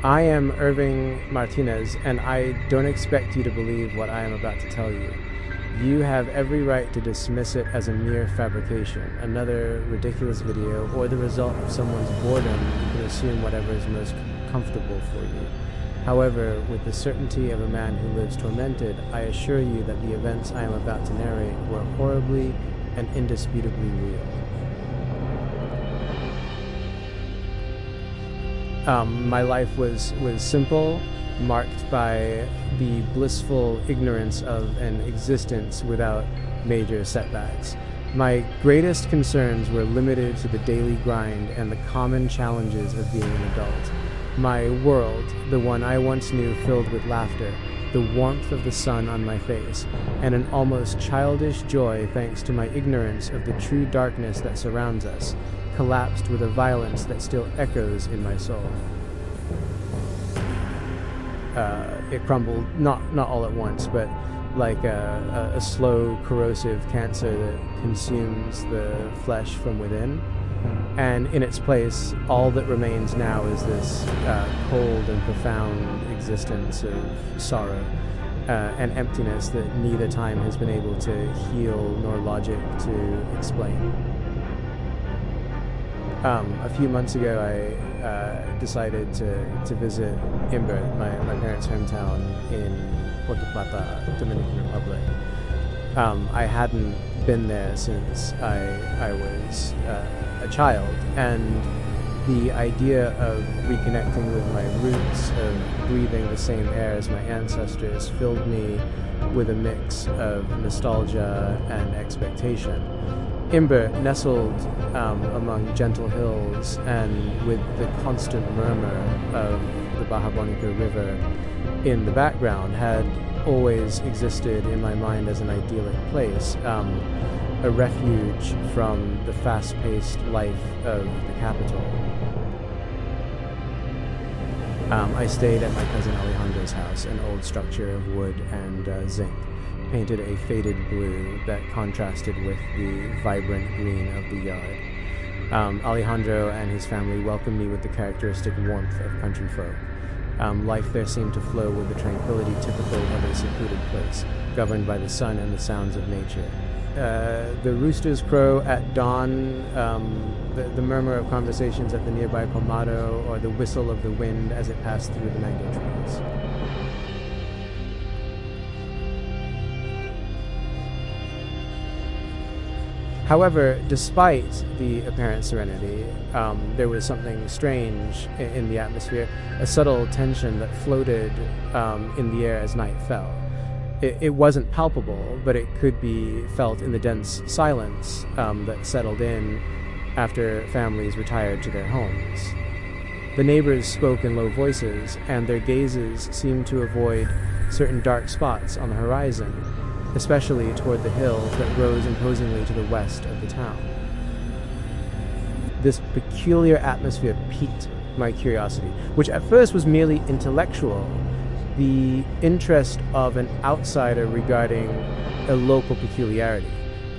I am Irving Martinez, and I don't expect you to believe what I am about to tell you. You have every right to dismiss it as a mere fabrication, another ridiculous video, or the result of someone's boredom. You can assume whatever is most comfortable for you. However, with the certainty of a man who lives tormented, I assure you that the events I am about to narrate were horribly and indisputably real. My life was simple, marked by the blissful ignorance of an existence without major setbacks. My greatest concerns were limited to the daily grind and the common challenges of being an adult. My world, the one I once knew filled with laughter, the warmth of the sun on my face, and an almost childish joy thanks to my ignorance of the true darkness that surrounds us, collapsed with a violence that still echoes in my soul. It crumbled, not all at once, but like a slow, corrosive cancer that consumes the flesh from within. And in its place, all that remains now is this cold and profound existence of sorrow and emptiness that neither time has been able to heal nor logic to explain. A few months ago, I decided to visit Imbert, my parents' hometown in Puerto Plata, Dominican Republic. I hadn't been there since I was a child, and the idea of reconnecting with my roots, of breathing the same air as my ancestors, filled me with a mix of nostalgia and expectation. Imbert, nestled among gentle hills and with the constant murmur of the Baja Bonica River in the background, had always existed in my mind as an idyllic place, a refuge from the fast-paced life of the capital. I stayed at my cousin Alejandro's house, an old structure of wood and zinc, painted a faded blue that contrasted with the vibrant green of the yard. Alejandro and his family welcomed me with the characteristic warmth of country folk. Life there seemed to flow with the tranquility typical of a secluded place, governed by the sun and the sounds of nature. The roosters crow at dawn, the murmur of conversations at the nearby Colmado, or the whistle of the wind as it passed through the mango trees. However, despite the apparent serenity, there was something strange in the atmosphere, a subtle tension that floated in the air as night fell. It wasn't palpable, but it could be felt in the dense silence that settled in after families retired to their homes. The neighbors spoke in low voices, and their gazes seemed to avoid certain dark spots on the horizon, especially toward the hill that rose imposingly to the west of the town. This peculiar atmosphere piqued my curiosity, which at first was merely intellectual, the interest of an outsider regarding a local peculiarity.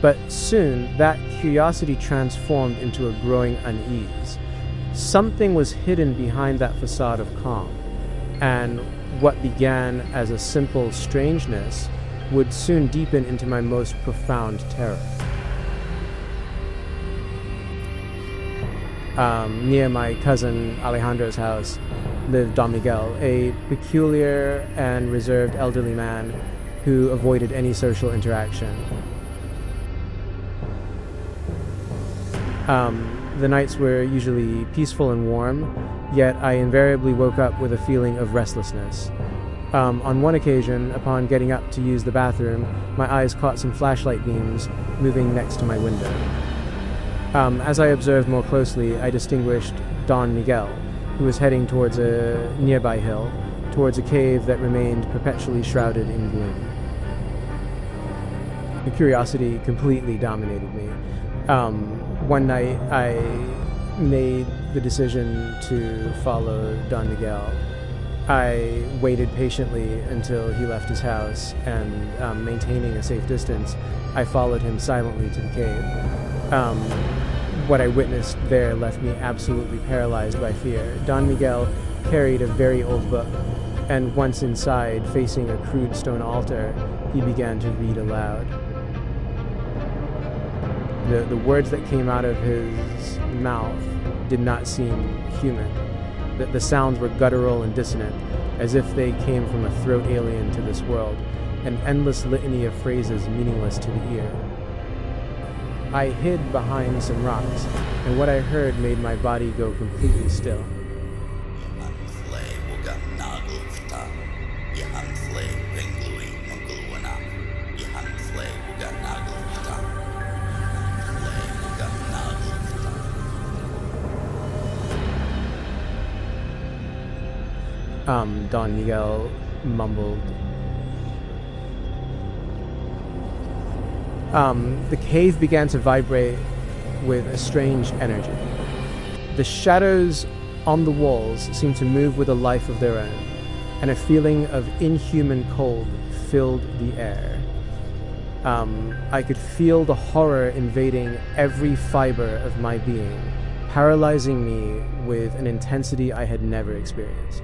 But soon, that curiosity transformed into a growing unease. Something was hidden behind that facade of calm, and what began as a simple strangeness would soon deepen into my most profound terror. Near my cousin Alejandro's house lived Don Miguel, a peculiar and reserved elderly man who avoided any social interaction. The nights were usually peaceful and warm, yet I invariably woke up with a feeling of restlessness. On one occasion, upon getting up to use the bathroom, my eyes caught some flashlight beams moving next to my window. As I observed more closely, I distinguished Don Miguel, who was heading towards a nearby hill, towards a cave that remained perpetually shrouded in gloom. The curiosity completely dominated me. One night, I made the decision to follow Don Miguel. I waited patiently until he left his house, and maintaining a safe distance, I followed him silently to the cave. What I witnessed there left me absolutely paralyzed by fear. Don Miguel carried a very old book, and once inside, facing a crude stone altar, he began to read aloud. The words that came out of his mouth did not seem human. The sounds were guttural and dissonant, as if they came from a throat alien to this world, an endless litany of phrases meaningless to the ear. I hid behind some rocks, and what I heard made my body go completely still. Don Miguel mumbled. The cave began to vibrate with a strange energy. The shadows on the walls seemed to move with a life of their own, and a feeling of inhuman cold filled the air. I could feel the horror invading every fiber of my being, paralyzing me with an intensity I had never experienced.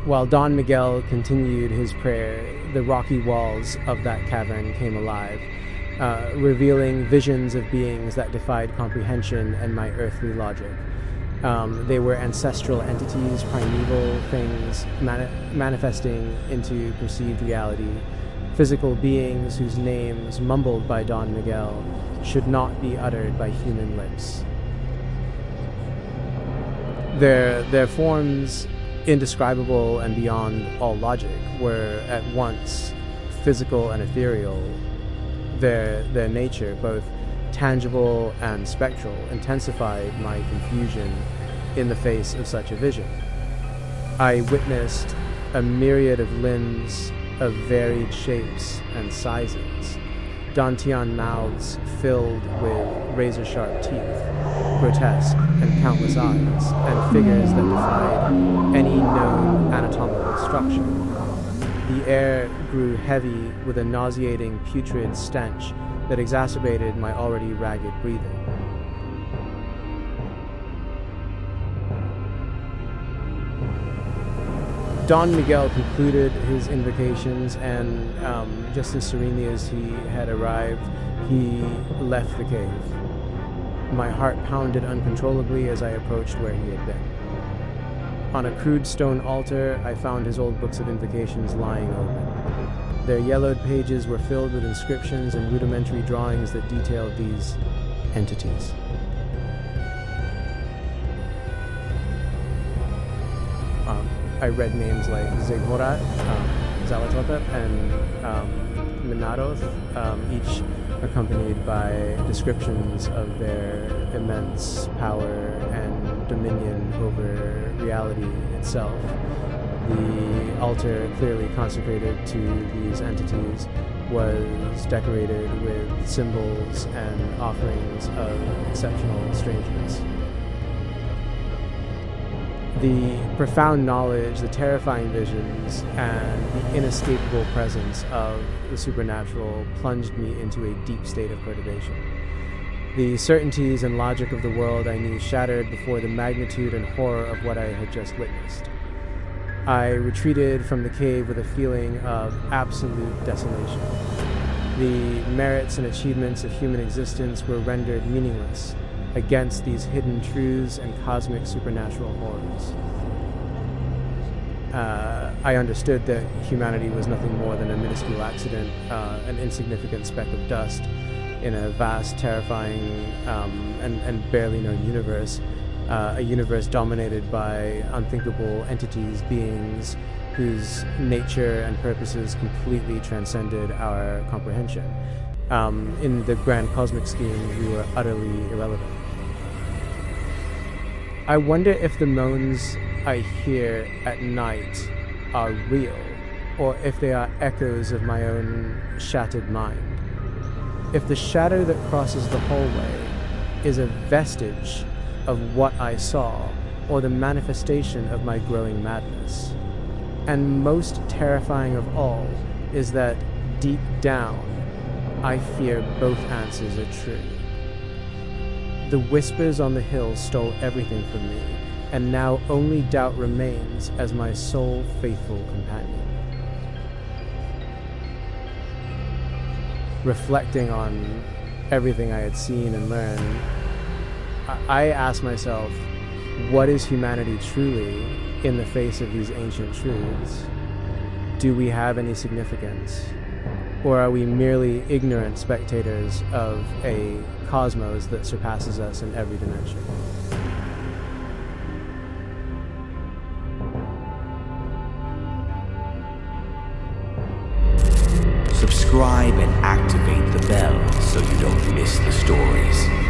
While Don Miguel continued his prayer, the rocky walls of that cavern came alive, revealing visions of beings that defied comprehension and my earthly logic. They were ancestral entities, primeval things manifesting into perceived reality, physical beings whose names, mumbled by Don Miguel, should not be uttered by human lips. Their forms, indescribable and beyond all logic, were at once physical and ethereal. Their nature, both tangible and spectral, intensified my confusion in the face of such a vision. I witnessed a myriad of limbs of varied shapes and sizes, Dantian mouths filled with razor-sharp teeth, grotesque and countless eyes, and figures that defied any known anatomical structure. The air grew heavy with a nauseating, putrid stench that exacerbated my already ragged breathing. Don Miguel concluded his invocations, and just as serenely as he had arrived, he left the cave. My heart pounded uncontrollably as I approached where he had been. On a crude stone altar, I found his old books of invocations lying open. Their yellowed pages were filled with inscriptions and rudimentary drawings that detailed these entities. I read names like Zeghorat, Zalatothep, and Minaroth, each accompanied by descriptions of their immense power and dominion over reality itself. The altar, clearly consecrated to these entities, was decorated with symbols and offerings of exceptional strangeness. The profound knowledge, the terrifying visions, and the inescapable presence of the supernatural plunged me into a deep state of perturbation. The certainties and logic of the world I knew shattered before the magnitude and horror of what I had just witnessed. I retreated from the cave with a feeling of absolute desolation. The merits and achievements of human existence were rendered meaningless against these hidden truths and cosmic supernatural horrors. I understood that humanity was nothing more than a minuscule accident, an insignificant speck of dust in a vast, terrifying, and barely known universe, a universe dominated by unthinkable entities, beings whose nature and purposes completely transcended our comprehension. In the grand cosmic scheme, we were utterly irrelevant. I wonder if the moans I hear at night are real, or if they are echoes of my own shattered mind. If the shadow that crosses the hallway is a vestige of what I saw, or the manifestation of my growing madness. And most terrifying of all is that deep down, I fear both answers are true. The whispers on the hill stole everything from me, and now only doubt remains as my sole faithful companion. Reflecting on everything I had seen and learned, I asked myself, what is humanity truly in the face of these ancient truths? Do we have any significance? Or are we merely ignorant spectators of a cosmos that surpasses us in every dimension? Subscribe and activate the bell so you don't miss the stories.